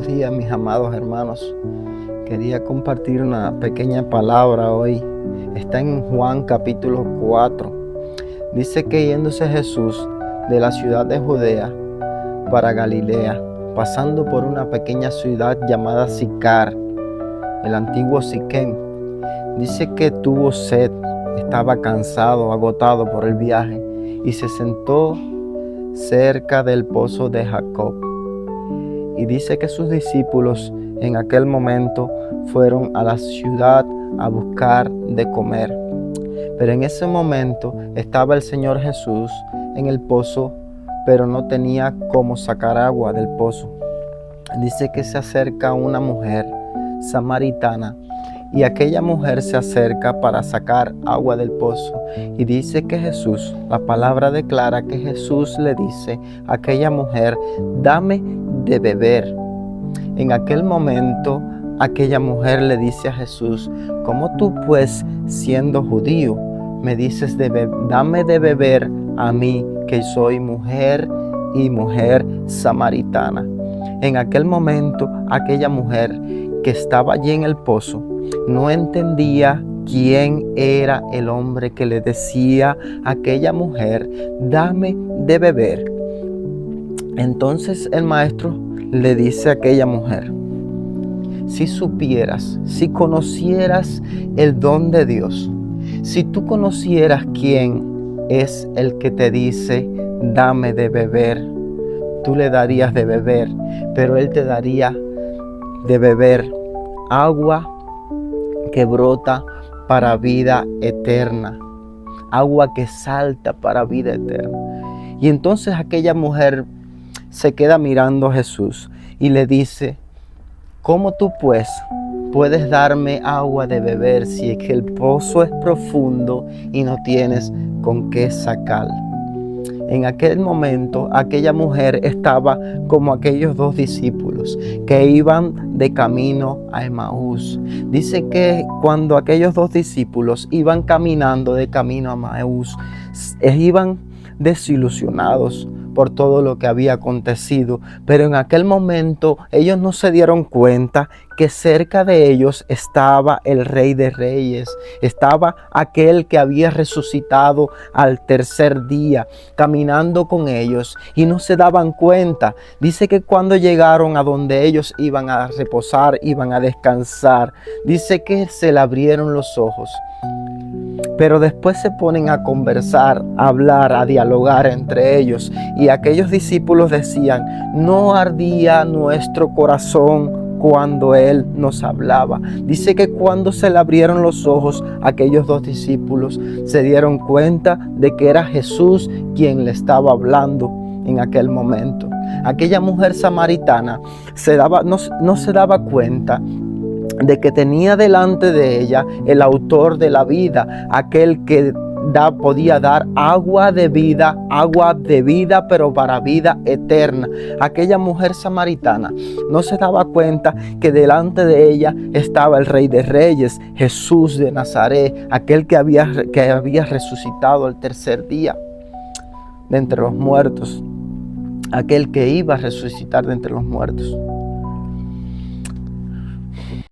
Buenos días, mis amados hermanos. Quería compartir una pequeña palabra hoy. Está en Juan capítulo 4. Dice que yéndose Jesús de la ciudad de Judea para Galilea, pasando por una pequeña ciudad llamada Sicar, el antiguo Siquem, dice que tuvo sed, estaba cansado, agotado por el viaje y se sentó cerca del pozo de Jacob. Y dice que sus discípulos en aquel momento fueron a la ciudad a buscar de comer. Pero en ese momento estaba el Señor Jesús en el pozo, pero no tenía cómo sacar agua del pozo. Dice que se acerca una mujer samaritana y aquella mujer se acerca para sacar agua del pozo. Y dice que Jesús, la palabra declara que Jesús le dice a aquella mujer: dame de beber. En aquel momento, aquella mujer le dice a Jesús: ¿cómo tú pues, siendo judío, me dices dame de beber a mí, que soy mujer y mujer samaritana? En aquel momento, aquella mujer que estaba allí en el pozo no entendía quién era el hombre que le decía a aquella mujer: dame de beber. Entonces el maestro le dice a aquella mujer: si supieras, si conocieras el don de Dios, si tú conocieras quién es el que te dice dame de beber, tú le darías de beber, pero él te daría de beber agua que brota para vida eterna, agua que salta para vida eterna. Y entonces aquella mujer se queda mirando a Jesús y le dice: ¿cómo tú pues puedes darme agua de beber si es que el pozo es profundo y no tienes con qué sacar? En aquel momento, aquella mujer estaba como aquellos dos discípulos que iban de camino a Emaús. Dice que cuando aquellos dos discípulos iban caminando de camino a Emaús, iban desilusionados por todo lo que había acontecido, pero en aquel momento ellos no se dieron cuenta que cerca de ellos estaba el Rey de Reyes, estaba aquel que había resucitado al tercer día, caminando con ellos, y no se daban cuenta. Dice que cuando llegaron a donde ellos iban a reposar, iban a descansar, dice que se le abrieron los ojos. Pero después se ponen a conversar, a hablar, a dialogar entre ellos. Y aquellos discípulos decían: ¿no ardía nuestro corazón cuando Él nos hablaba? Dice que cuando se le abrieron los ojos, aquellos dos discípulos se dieron cuenta de que era Jesús quien le estaba hablando en aquel momento. Aquella mujer samaritana no se daba cuenta de que tenía delante de ella el autor de la vida, aquel que podía dar agua de vida, pero para vida eterna. Aquella mujer samaritana no se daba cuenta que delante de ella estaba el Rey de Reyes, Jesús de Nazaret, aquel que había resucitado el tercer día de entre los muertos, aquel que iba a resucitar de entre los muertos.